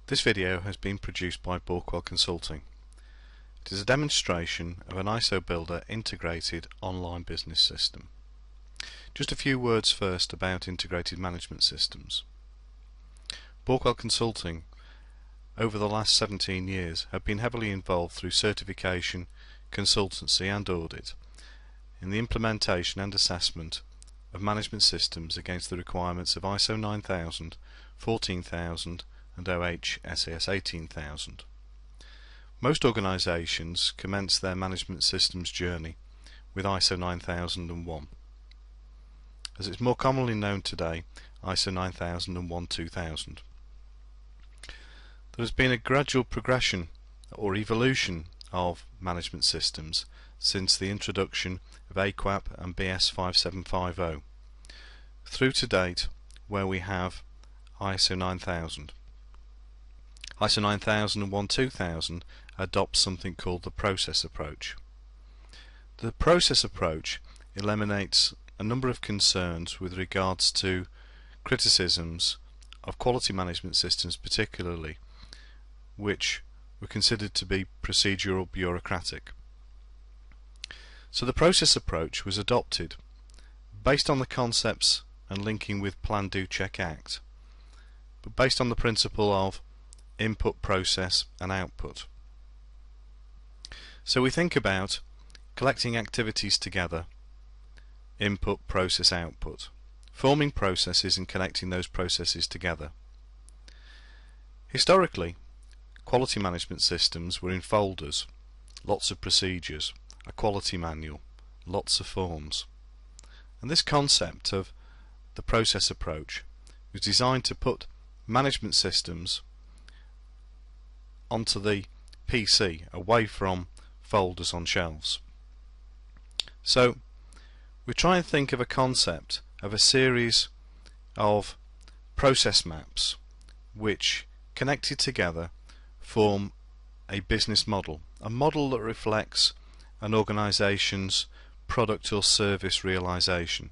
This video has been produced by Borkwell Consulting. It is a demonstration of an ISO Builder integrated online business system. Just a few words first about integrated management systems. Borkwell Consulting over the last 17 years have been heavily involved through certification, consultancy and audit in the implementation and assessment of management systems against the requirements of ISO 9000, 14000 and OH SAS 18000. Most organisations commence their management systems journey with ISO 9001. As it's more commonly known today, ISO 9001-2000. There has been a gradual progression or evolution of management systems since the introduction of AQAP and BS 5750 through to date where we have ISO 9000. ISO 9001-2000 adopts something called the process approach. The process approach eliminates a number of concerns with regards to criticisms of quality management systems, particularly which were considered to be procedural bureaucratic. So the process approach was adopted based on the concepts and linking with Plan, Do, Check, Act, but based on the principle of input, process and output. So we think about collecting activities together, input, process, output, forming processes and connecting those processes together. Historically, quality management systems were in folders, lots of procedures, a quality manual, lots of forms. And this concept of the process approach was designed to put management systems onto the PC, away from folders on shelves. So we try and think of a concept of a series of process maps which, connected together, form a business model, a model that reflects an organisation's product or service realisation,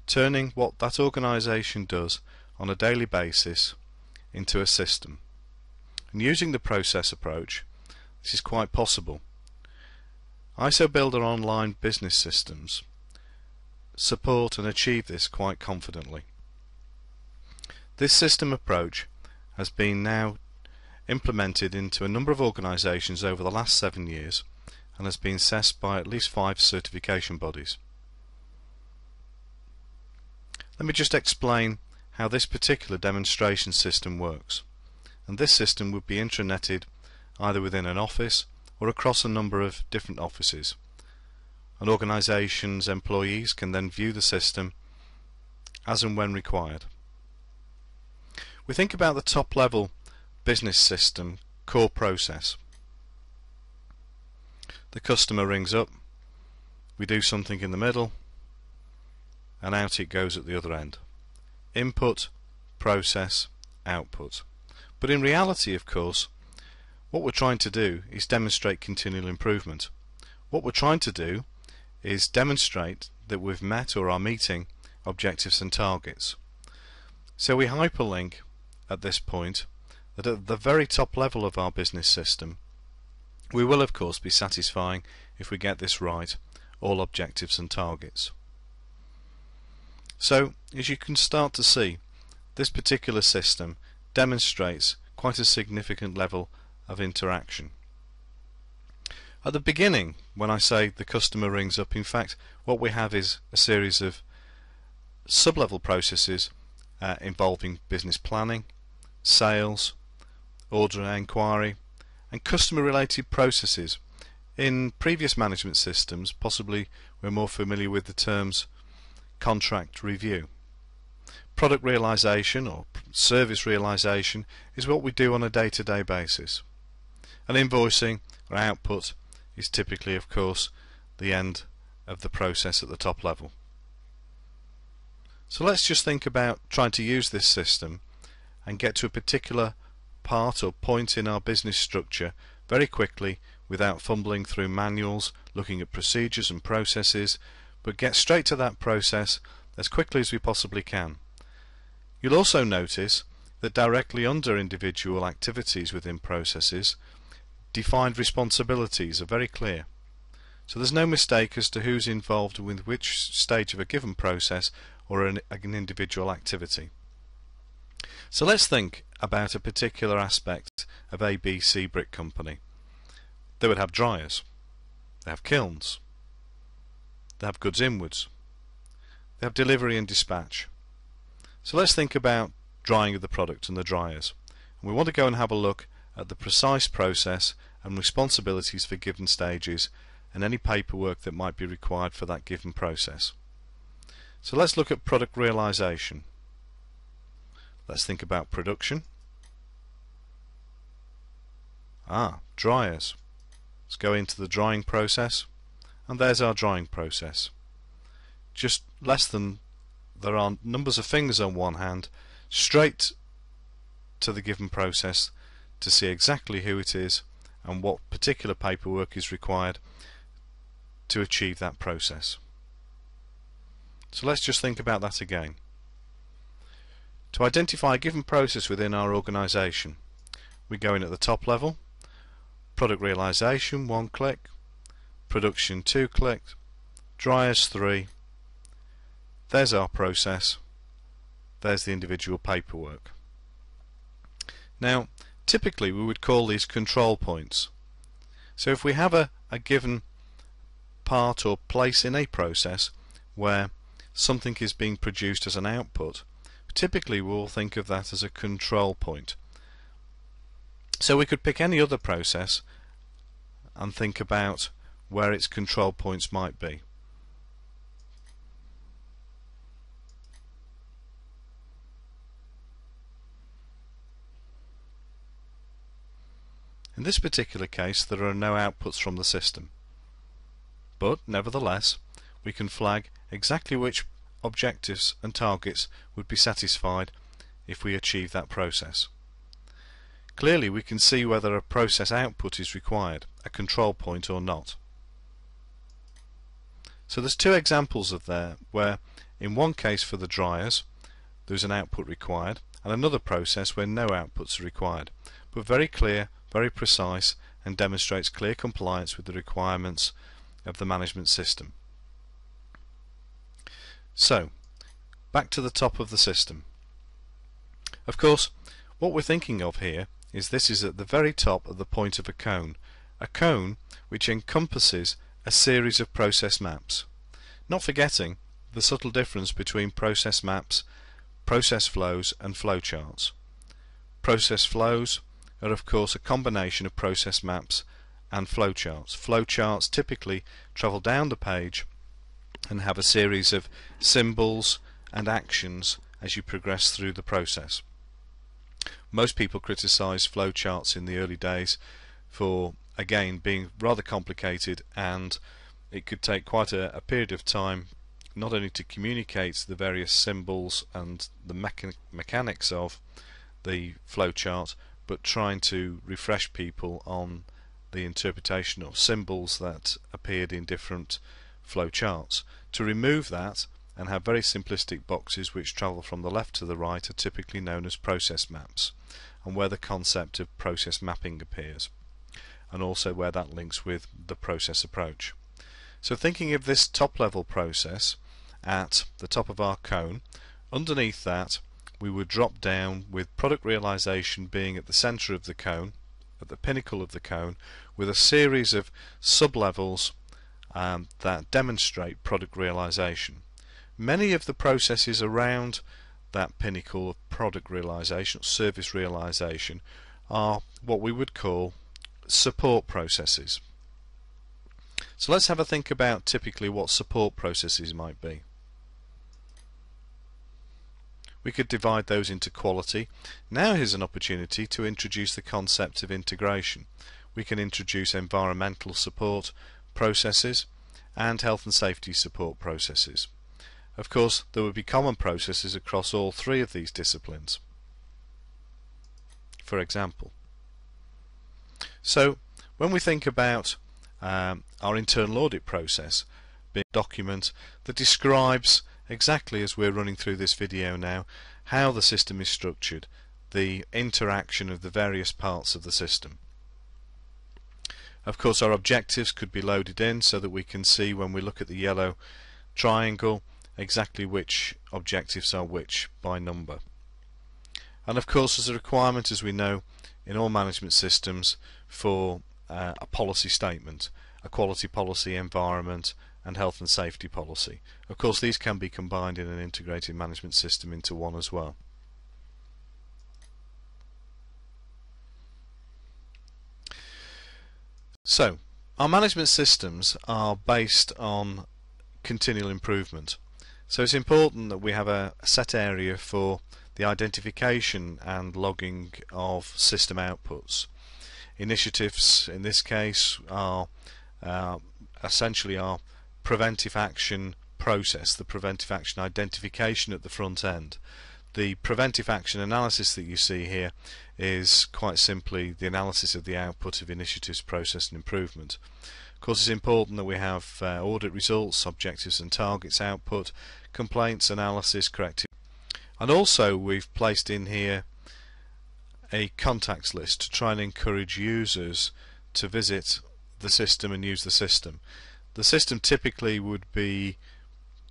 turning what that organisation does on a daily basis into a system. And using the process approach, this is quite possible. ISO Builder Online business systems support and achieve this quite confidently. This system approach has been now implemented into a number of organisations over the last 7 years and has been assessed by at least 5 certification bodies. Let me just explain how this particular demonstration system works. And this system would be intraneted either within an office or across a number of different offices. An organisation's employees can then view the system as and when required. We think about the top level business system core process. The customer rings up, we do something in the middle, and out it goes at the other end. Input, process, output. But in reality, of course, what we're trying to do is demonstrate continual improvement. What we're trying to do is demonstrate that we've met or are meeting objectives and targets. So we hyperlink at this point that at the very top level of our business system, we will of course be satisfying, if we get this right, all objectives and targets. So as you can start to see, this particular system demonstrates quite a significant level of interaction. At the beginning, when I say the customer rings up, in fact what we have is a series of sub-level processes involving business planning, sales, order and enquiry, and customer related processes. In previous management systems, possibly we're more familiar with the terms contract review. Product realisation or service realisation is what we do on a day-to-day basis. And invoicing or output is typically, of course, the end of the process at the top level. So let's just think about trying to use this system and get to a particular part or point in our business structure very quickly without fumbling through manuals, looking at procedures and processes, but get straight to that process as quickly as we possibly can. You'll also notice that directly under individual activities within processes, defined responsibilities are very clear. So there's no mistake as to who's involved with which stage of a given process or an individual activity. So let's think about a particular aspect of ABC Brick Company. They would have dryers, they have kilns, they have goods inwards, they have delivery and dispatch. So let's think about drying of the product and the dryers. And we want to go and have a look at the precise process and responsibilities for given stages and any paperwork that might be required for that given process. So let's look at product realization. Let's think about production. Dryers. Let's go into the drying process, and there's our drying process. Just less than, there are numbers of fingers on one hand, straight to the given process to see exactly who it is and what particular paperwork is required to achieve that process. So let's just think about that again. To identify a given process within our organisation, we go in at the top level, product realization 1 click, production 2 clicks, dryers 3. There's our process, there's the individual paperwork. Now typically we would call these control points. So if we have a given part or place in a process where something is being produced as an output, typically we'll think of that as a control point. So we could pick any other process and think about where its control points might be. In this particular case there are no outputs from the system, but nevertheless we can flag exactly which objectives and targets would be satisfied if we achieve that process. Clearly we can see whether a process output is required, a control point or not. So there's two examples of there where in one case for the dryers there's an output required and another process where no outputs are required, but very clear, very precise, and demonstrates clear compliance with the requirements of the management system. So back to the top of the system. Of course what we're thinking of here is this is at the very top of the point of a cone which encompasses a series of process maps, not forgetting the subtle difference between process maps, process flows and flowcharts. Process flows are of course a combination of process maps and flowcharts. Flowcharts typically travel down the page and have a series of symbols and actions as you progress through the process. Most people criticise flowcharts in the early days for, again, being rather complicated, and it could take quite a period of time not only to communicate the various symbols and the mechanics of the flowchart, but trying to refresh people on the interpretation of symbols that appeared in different flowcharts. To remove that and have very simplistic boxes which travel from the left to the right are typically known as process maps, and where the concept of process mapping appears, and also where that links with the process approach. So thinking of this top level process at the top of our cone, underneath that we would drop down with product realization being at the center of the cone, at the pinnacle of the cone, with a series of sub-levels that demonstrate product realization. Many of the processes around that pinnacle of product realization, service realization, are what we would call support processes. So let's have a think about typically what support processes might be. We could divide those into quality. Now here's an opportunity to introduce the concept of integration. We can introduce environmental support processes and health and safety support processes. Of course there would be common processes across all three of these disciplines, for example. So when we think about our internal audit process being a document that describes exactly as we're running through this video now how the system is structured, the interaction of the various parts of the system. Of course, our objectives could be loaded in so that we can see when we look at the yellow triangle exactly which objectives are which by number. And of course, there's a requirement, as we know, in all management systems for a policy statement, a quality policy, environment and health and safety policy. Of course, these can be combined in an integrated management system into one as well. So, our management systems are based on continual improvement. So it's important that we have a set area for the identification and logging of system outputs. Initiatives in this case are essentially our preventive action process, the preventive action identification at the front end. The preventive action analysis that you see here is quite simply the analysis of the output of initiatives, process and improvement. Of course, it's important that we have audit results, objectives and targets output, complaints analysis, corrective, and also we've placed in here a contacts list to try and encourage users to visit the system and use the system. The system typically would be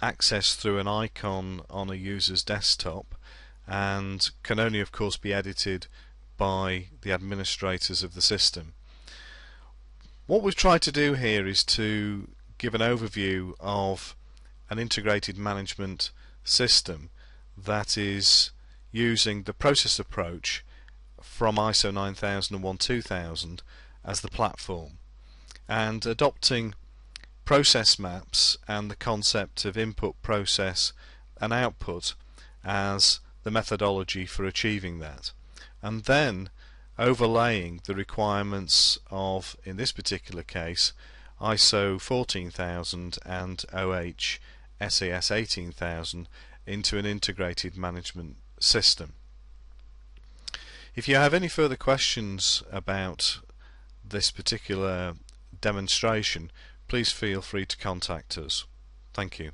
accessed through an icon on a user's desktop and can only of course be edited by the administrators of the system. What we've tried to do here is to give an overview of an integrated management system that is using the process approach from ISO 9001-2000 as the platform and adopting process maps and the concept of input, process and output as the methodology for achieving that, and then overlaying the requirements of, in this particular case, ISO 14000 and OH SAS 18000 into an integrated management system. If you have any further questions about this particular demonstration, please feel free to contact us. Thank you.